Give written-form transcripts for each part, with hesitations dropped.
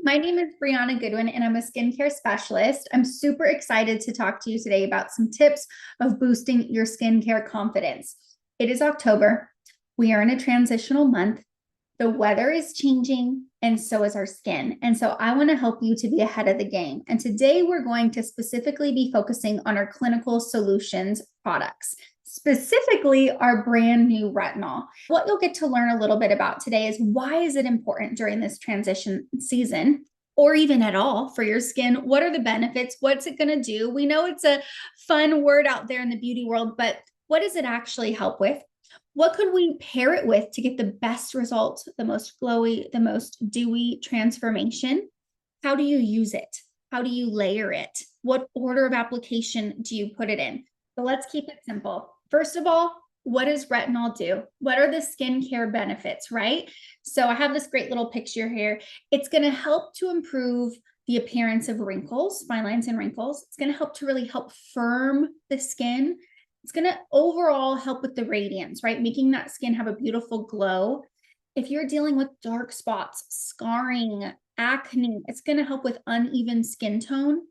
My name is Breanna Goodwin, and I'm a skincare specialist. I'm super excited to talk to you today about some tips of boosting your skincare confidence. It is October. We are in a transitional month. The weather is changing, and so is our skin. And so I want to help you to be ahead of the game. And today we're going to specifically be focusing on our clinical solutions products, specifically our brand new retinol. What you'll get to learn a little bit about today is why is it important during this transition season, or even at all, for your skin? What are the benefits? What's it going to do? We know it's a fun word out there in the beauty world, but what does it actually help with? What could we pair it with to get the best results, the most glowy, the most dewy transformation? How do you use it? How do you layer it? What order of application do you put it in? So let's keep it simple. First of all, what does retinol do? What are the skincare benefits, right? So I have this great little picture here. It's going to help to improve the appearance of wrinkles, fine lines and wrinkles. It's going to help to really help firm the skin. It's going to overall help with the radiance, right? Making that skin have a beautiful glow. If you're dealing with dark spots, scarring, acne, it's going to help with uneven skin tone.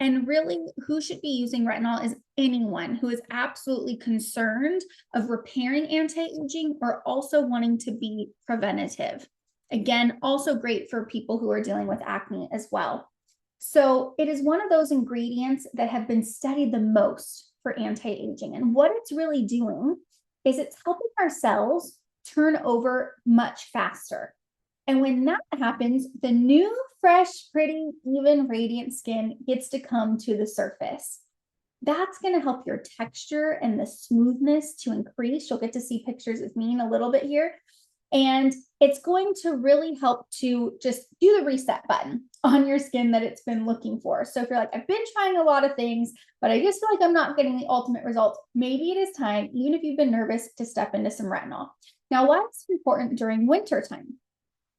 And really, who should be using retinol is anyone who is absolutely concerned of repairing anti-aging or also wanting to be preventative. Again, also great for people who are dealing with acne as well. So it is one of those ingredients that have been studied the most for anti-aging. And what it's really doing is it's helping our cells turn over much faster. And when that happens, the new, fresh, pretty, even, radiant skin gets to come to the surface. That's going to help your texture and the smoothness to increase. You'll get to see pictures of me in a little bit here. And it's going to really help to just do the reset button on your skin that it's been looking for. So if you're like, I've been trying a lot of things, but I just feel like I'm not getting the ultimate results, maybe it is time, even if you've been nervous, to step into some retinol. Now, why is it important during winter time?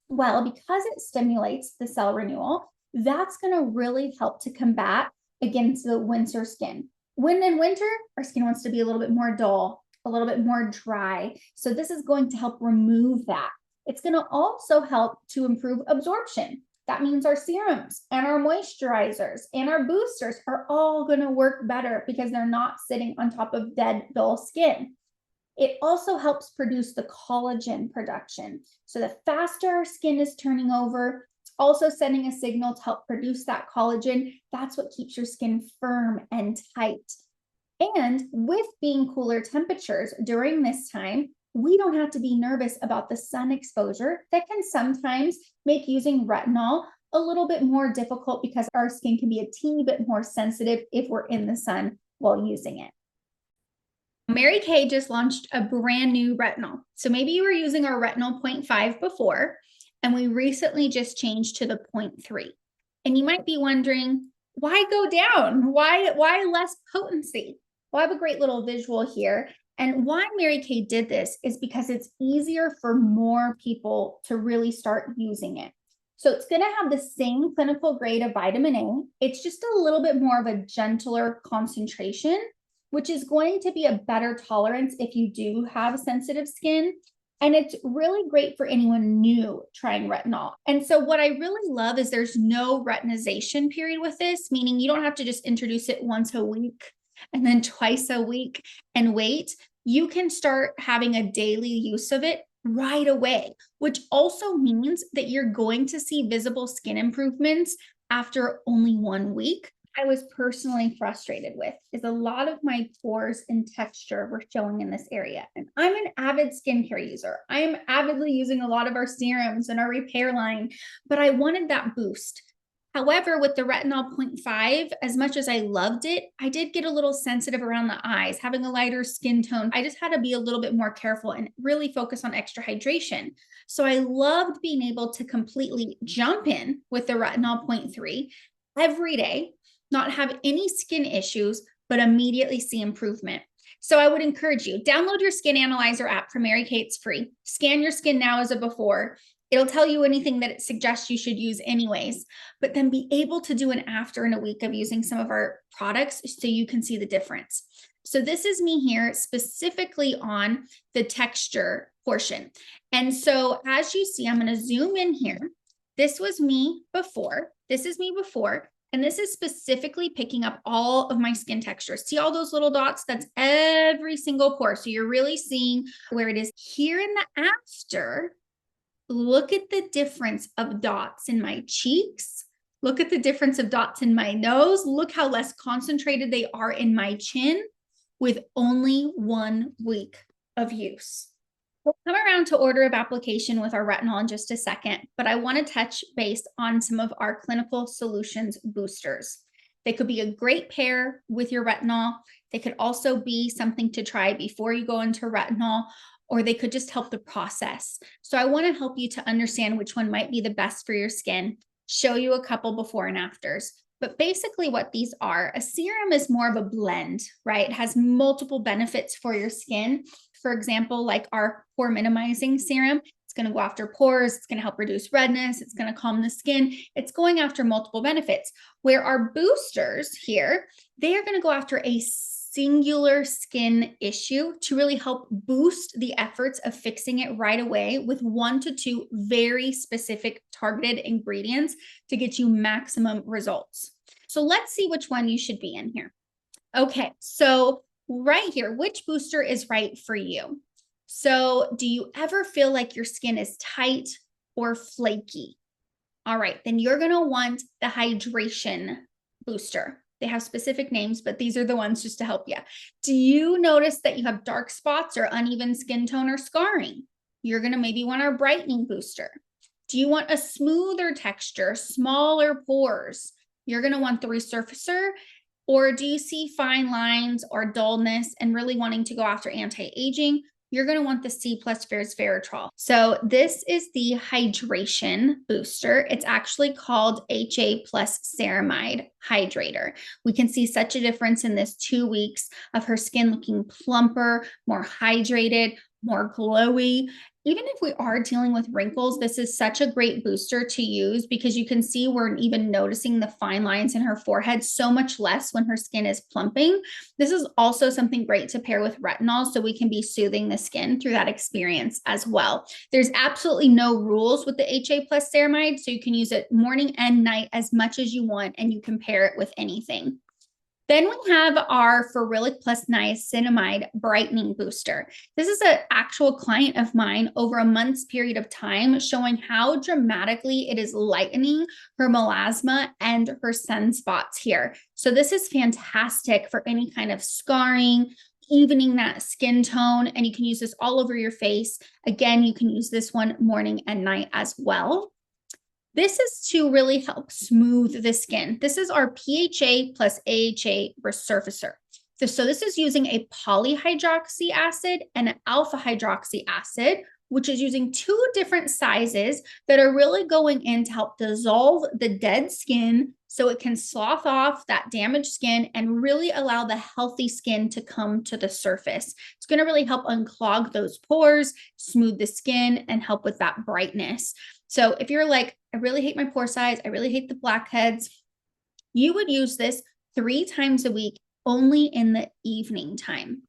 Well, because it stimulates the cell renewal, that's going to really help to combat against the winter skin. When in winter, our skin wants to be a little bit more dull, a little bit more dry. So this is going to help remove that. It's going to also help to improve absorption. That means our serums and our moisturizers and our boosters are all going to work better because they're not sitting on top of dead, dull skin. It also helps produce the collagen production. So the faster our skin is turning over, it's also sending a signal to help produce that collagen. That's what keeps your skin firm and tight. And with being cooler temperatures during this time, we don't have to be nervous about the sun exposure that can sometimes make using retinol a little bit more difficult because our skin can be a teeny bit more sensitive if we're in the sun while using it. Mary Kay just launched a brand new retinol. So maybe you were using our retinol 0.5 before, and we recently just changed to the 0.3. And you might be wondering, why go down? Why less potency? Well, I have a great little visual here. And why Mary Kay did this is because it's easier for more people to really start using it. So it's going to have the same clinical grade of vitamin A. It's just a little bit more of a gentler concentration, which is going to be a better tolerance if you do have sensitive skin. And it's really great for anyone new trying retinol. And so what I really love is there's no retinization period with this, meaning you don't have to just introduce it once a week and then twice a week and wait. You can start having a daily use of it right away, which also means that you're going to see visible skin improvements after only 1 week. I was personally frustrated with is a lot of my pores and texture were showing in this area. And I'm an avid skincare user. I am avidly using a lot of our serums and our repair line, but I wanted that boost. However, with the retinol 0.5, as much as I loved it, I did get a little sensitive around the eyes, having a lighter skin tone. I just had to be a little bit more careful and really focus on extra hydration. So I loved being able to completely jump in with the retinol 0.3 every day, not have any skin issues, but immediately see improvement. So I would encourage you, download your Skin Analyzer app from Mary Kay. It's free. Scan your skin now as a before. It'll tell you anything that it suggests you should use anyways, but then be able to do an after in a week of using some of our products so you can see the difference. So this is me here specifically on the texture portion. And so as you see, I'm going to zoom in here This was me before. This is me before. And this is specifically picking up all of my skin textures. See all those little dots? That's every single pore. So you're really seeing where it is here in the after. Look at the difference of dots in my cheeks. Look at the difference of dots in my nose. Look how less concentrated they are in my chin with only 1 week of use. We'll come around to order of application with our retinol in just a second, but I want to touch base on some of our clinical solutions boosters. They could be a great pair with your retinol. They could also be something to try before you go into retinol, or they could just help the process. So I want to help you to understand which one might be the best for your skin, show you a couple before and afters. But basically what these are, a serum is more of a blend, right? It has multiple benefits for your skin. For example, like our pore minimizing serum, it's going to go after pores, it's going to help reduce redness, it's going to calm the skin. It's going after multiple benefits. Where our boosters here, they are going to go after a singular skin issue to really help boost the efforts of fixing it right away with 1 to 2 very specific targeted ingredients to get you maximum results. So let's see which one you should be in here. Okay, so right here, which booster is right for you? So do you ever feel like your skin is tight or flaky? All right, then you're going to want the hydration booster. They have specific names, but these are the ones just to help you. Do you notice that you have dark spots or uneven skin tone or scarring? You're going to maybe want our brightening booster. Do you want a smoother texture, smaller pores? You're going to want the resurfacer. Or do you see fine lines or dullness and really wanting to go after anti-aging? You're going to want the C+ resveratrol. So this is the hydration booster. It's actually called HA+ ceramide hydrator. We can see such a difference in this 2 weeks of her skin looking plumper, more hydrated, more glowy. Even if we are dealing with wrinkles, this is such a great booster to use because you can see we're even noticing the fine lines in her forehead so much less when her skin is plumping. This is also something great to pair with retinol so we can be soothing the skin through that experience as well. There's absolutely no rules with the HA+ ceramide, so you can use it morning and night as much as you want, and you can pair it with anything. Then we have our Ferulic plus niacinamide brightening booster. This is an actual client of mine over a month's period of time, showing how dramatically it is lightening her melasma and her sunspots here. So this is fantastic for any kind of scarring, evening that skin tone, and you can use this all over your face. Again, you can use this one morning and night as well. This is to really help smooth the skin. This is our PHA plus AHA resurfacer. So this is using a polyhydroxy acid and an alpha hydroxy acid, which is using 2 different sizes that are really going in to help dissolve the dead skin so it can slough off that damaged skin and really allow the healthy skin to come to the surface. It's going to really help unclog those pores, smooth the skin, and help with that brightness. So if you're like, I really hate my pore size, I really hate the blackheads, you would use this 3 times a week, only in the evening time.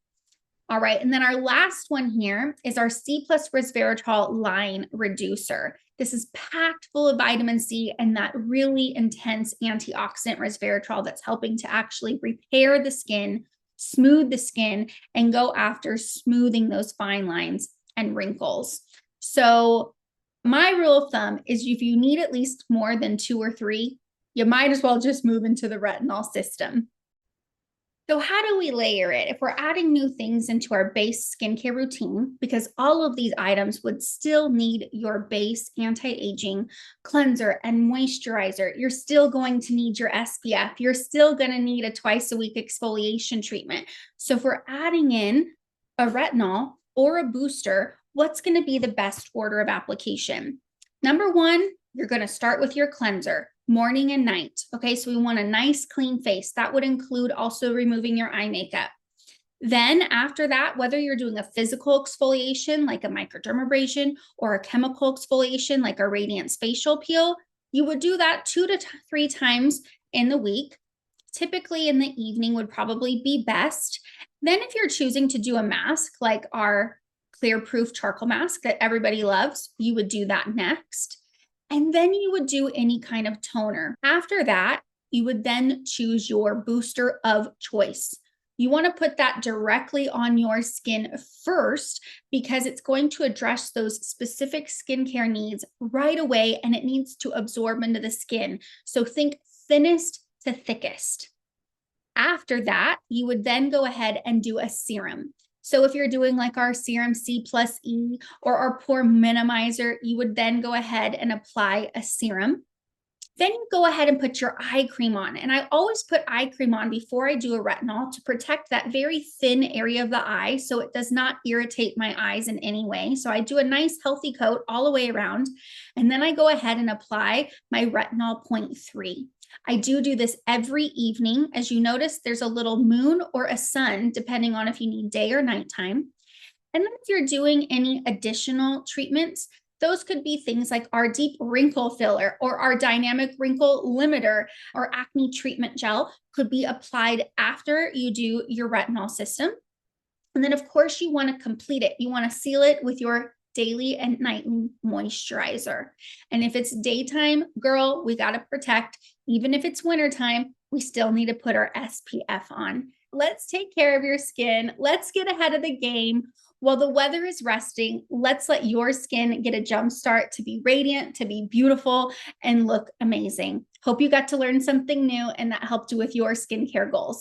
All right, and then our last one here is our C+ resveratrol line reducer. This is packed full of vitamin C and that really intense antioxidant resveratrol that's helping to actually repair the skin, smooth the skin, and go after smoothing those fine lines and wrinkles. So my rule of thumb is if you need at least more than 2 or 3, you might as well just move into the retinol system. So how do we layer it? If we're adding new things into our base skincare routine, because all of these items would still need your base anti-aging cleanser and moisturizer. You're still going to need your SPF. You're still going to need a twice-a-week exfoliation treatment. So if we're adding in a retinol or a booster, what's going to be the best order of application? Number 1, you're going to start with your cleanser. Morning and night. Okay, so we want a nice clean face. That would include also removing your eye makeup. Then after that, whether you're doing a physical exfoliation like a microdermabrasion or a chemical exfoliation like a Radiance facial peel, you would do that 2 to 3 times in the week. Typically in the evening would probably be best. Then if you're choosing to do a mask like our clear proof charcoal mask that everybody loves, you would do that next. And then you would do any kind of toner. After that, you would then choose your booster of choice. You want to put that directly on your skin first because it's going to address those specific skincare needs right away, and it needs to absorb into the skin. So think thinnest to thickest. After that, you would then go ahead and do a serum. So if you're doing like our serum C+E or our pore minimizer, you would then go ahead and apply a serum. Then you go ahead and put your eye cream on. And I always put eye cream on before I do a retinol to protect that very thin area of the eye so it does not irritate my eyes in any way. So I do a nice healthy coat all the way around. And then I go ahead and apply my retinol 0.3. I do this every evening. As you notice, there's a little moon or a sun, depending on if you need day or nighttime. And then if you're doing any additional treatments, those could be things like our deep wrinkle filler or our dynamic wrinkle limiter or acne treatment gel could be applied after you do your retinol system. And then, of course, you want to complete it. You want to seal it with your daily and nightly moisturizer. And if it's daytime, girl, we got to protect. Even if it's wintertime, we still need to put our SPF on. Let's take care of your skin. Let's get ahead of the game. While the weather is resting, let's let your skin get a jump start to be radiant, to be beautiful, and look amazing. Hope you got to learn something new and that helped you with your skincare goals.